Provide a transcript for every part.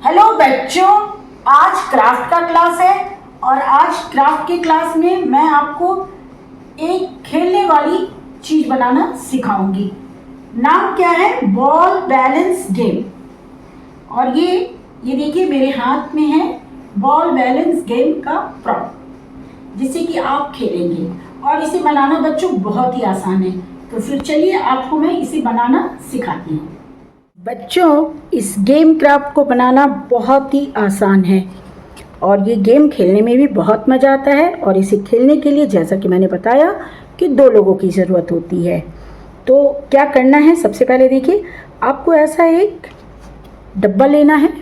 Hello बच्चों, आज craft का क्लास है और आज क्राफ्ट के क्लास में मैं आपको एक खेलने वाली चीज बनाना सिखाऊंगी। नाम क्या है? Ball balance game. और ये देखिए मेरे हाथ में है बॉल बैलेंस गेम का प्रॉप, जिससे कि आप खेलेंगे। और इसे बनाना बच्चों बहुत ही आसान है, तो फिर चलिए आपको मैं इसे बनाना सिखाती हूँ। बच्चों, इस गेम क्राफ्ट को बनाना बहुत ही आसान है और ये गेम खेलने में भी बहुत मज़ा आता है। और इसे खेलने के लिए जैसा कि मैंने बताया कि 2 लोगों की ज़रूरत होती है। तो क्या करना है, सबसे पहले देखिए, आपको ऐसा एक डब्बा लेना है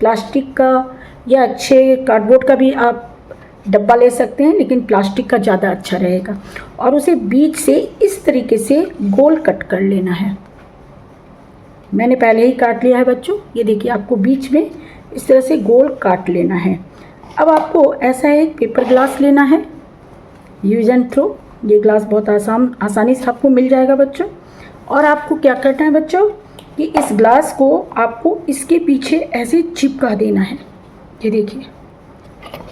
प्लास्टिक का, या अच्छे कार्डबोर्ड का भी आप डब्बा ले सकते हैं, लेकिन प्लास्टिक का ज़्यादा अच्छा रहेगा। और उसे बीच से इस तरीके से गोल कट कर लेना है। मैंने पहले ही काट लिया है बच्चों, ये देखिए, आपको बीच में इस तरह से गोल काट लेना है। अब आपको ऐसा एक पेपर ग्लास लेना है, यूज एंड थ्रो। ये ग्लास बहुत आसानी से आपको मिल जाएगा बच्चों। और आपको क्या करना है बच्चों कि इस ग्लास को आपको इसके पीछे ऐसे चिपका देना है। ये देखिए,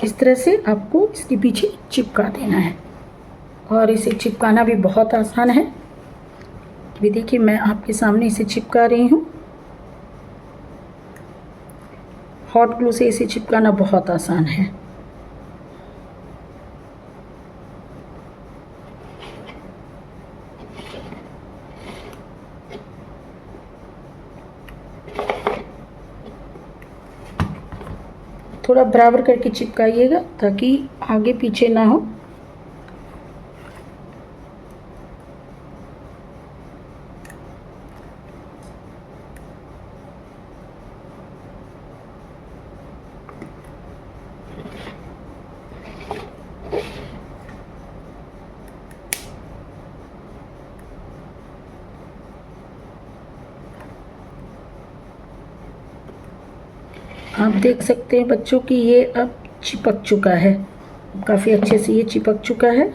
इस तरह से आपको इसके पीछे चिपका देना है। और इसे चिपकाना भी बहुत आसान है। ये देखिए, मैं आपके सामने इसे चिपका रही हूँ। हॉट ग्लू से इसे चिपकाना बहुत आसान है। थोड़ा बराबर करके चिपकाइएगा ताकि आगे पीछे ना हो। आप देख सकते हैं बच्चों कि ये अब चिपक चुका है, काफ़ी अच्छे से ये चिपक चुका है।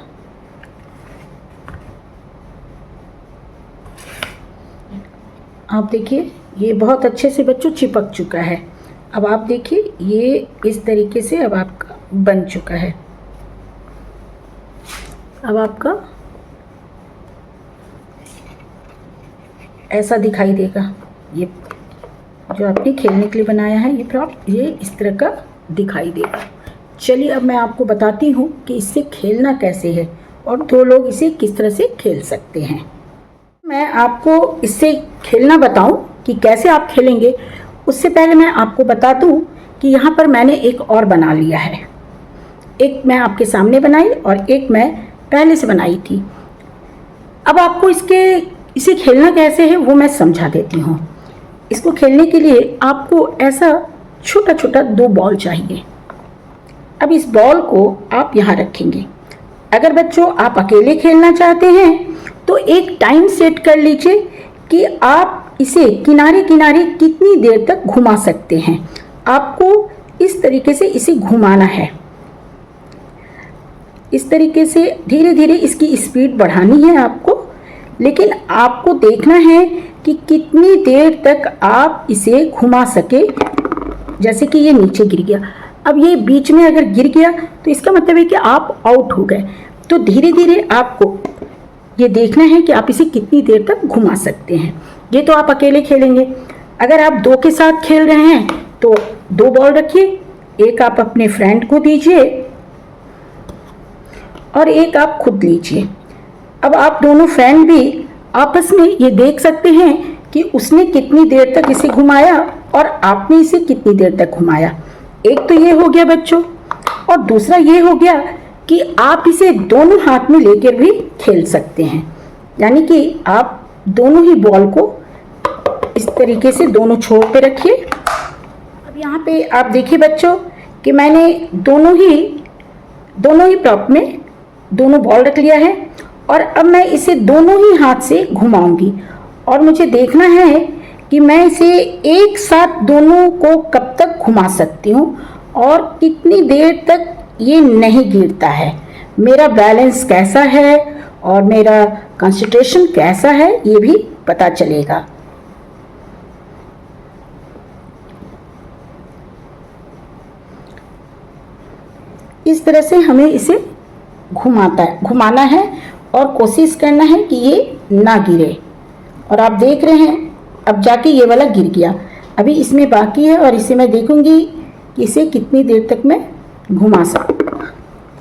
आप देखिए, ये बहुत अच्छे से बच्चों चिपक चुका है। अब आप देखिए, ये इस तरीके से अब आपका बन चुका है। अब आपका ऐसा दिखाई देगा। ये जो आपने खेलने के लिए बनाया है ये प्रॉप, ये इस तरह का दिखाई देगा। चलिए अब मैं आपको बताती हूँ कि इससे खेलना कैसे है और 2 लोग इसे किस तरह से खेल सकते हैं। मैं आपको इससे खेलना बताऊं कि कैसे आप खेलेंगे, उससे पहले मैं आपको बता दूं कि यहाँ पर मैंने एक और बना लिया है। एक मैं आपके सामने बनाई और एक मैं पहले से बनाई थी। अब आपको इसे खेलना कैसे है वो मैं समझा देती हूँ। इसको खेलने के लिए आपको ऐसा छोटा छोटा 2 बॉल चाहिए। अब इस बॉल को आप यहाँ रखेंगे। अगर बच्चों आप अकेले खेलना चाहते हैं तो एक टाइम सेट कर लीजिए कि आप इसे किनारे किनारे कितनी देर तक घुमा सकते हैं। आपको इस तरीके से इसे घुमाना है। इस तरीके से धीरे धीरे इसकी स्पीड बढ़ानी है आपको, लेकिन आपको देखना है कि कितनी देर तक आप इसे घुमा सके। जैसे कि ये नीचे गिर गया, अब ये बीच में अगर गिर गया तो इसका मतलब है कि आप आउट हो गए। तो धीरे धीरे आपको ये देखना है कि आप इसे कितनी देर तक घुमा सकते हैं। ये तो आप अकेले खेलेंगे। अगर आप 2 के साथ खेल रहे हैं तो 2 बॉल रखिए, एक आप अपने फ्रेंड को दीजिए और एक आप खुद लीजिए। अब आप दोनों फ्रेंड भी आपस में ये देख सकते हैं कि उसने कितनी देर तक इसे घुमाया और आपने इसे कितनी देर तक घुमाया। एक तो ये हो गया बच्चों, और दूसरा ये हो गया कि आप इसे दोनों हाथ में लेकर भी खेल सकते हैं। यानी कि आप दोनों ही बॉल को इस तरीके से दोनों छोर पे रखिए। अब यहाँ पे आप देखिए बच्चों कि मैंने दोनों ही प्रॉप में दोनों बॉल रख लिया है और अब मैं इसे दोनों ही हाथ से घुमाऊंगी। और मुझे देखना है कि मैं इसे एक साथ दोनों को कब तक घुमा सकती हूँ और कितनी देर तक ये नहीं गिरता है। मेरा बैलेंस कैसा है और मेरा कंसंट्रेशन कैसा है ये भी पता चलेगा। इस तरह से हमें इसे घुमाना है और कोशिश करना है कि ये ना गिरे। और आप देख रहे हैं अब जाके ये वाला गिर गया। अभी इसमें बाकी है और इसे मैं देखूंगी कि इसे कितनी देर तक मैं घुमा सकूं।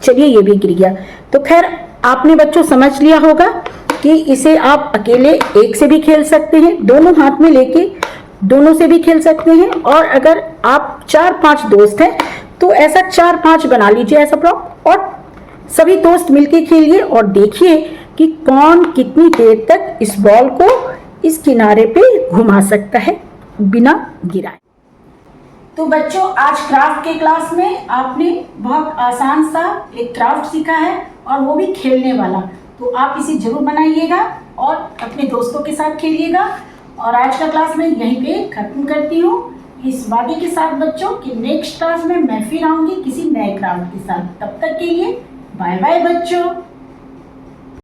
चलिए ये भी गिर गया। तो खैर आपने बच्चों समझ लिया होगा कि इसे आप अकेले एक से भी खेल सकते हैं, दोनों हाथ में लेके दोनों से भी खेल सकते हैं, और अगर आप 4-5 दोस्त हैं तो ऐसा 4-5 बना लीजिए ऐसा ब्लॉक, और सभी दोस्त मिलके खेलिए और देखिए कि कौन कितनी देर तक इस बॉल को इस किनारे पे घुमा सकता है बिना गिराए। तो बच्चों आज क्राफ्ट के क्लास में आपने बहुत आसान सा एक क्राफ्ट सीखा है और वो भी खेलने वाला। तो आप इसे जरूर बनाइएगा और अपने दोस्तों के साथ खेलिएगा। और आज का क्लास मैं यहीं पे खत्म करती हूँ इस वादे के साथ बच्चों कि नेक्स्ट क्लास में मैं फिर आऊँगी किसी नए क्राफ्ट के साथ। तब तक के लिए बाय बाय बच्चों।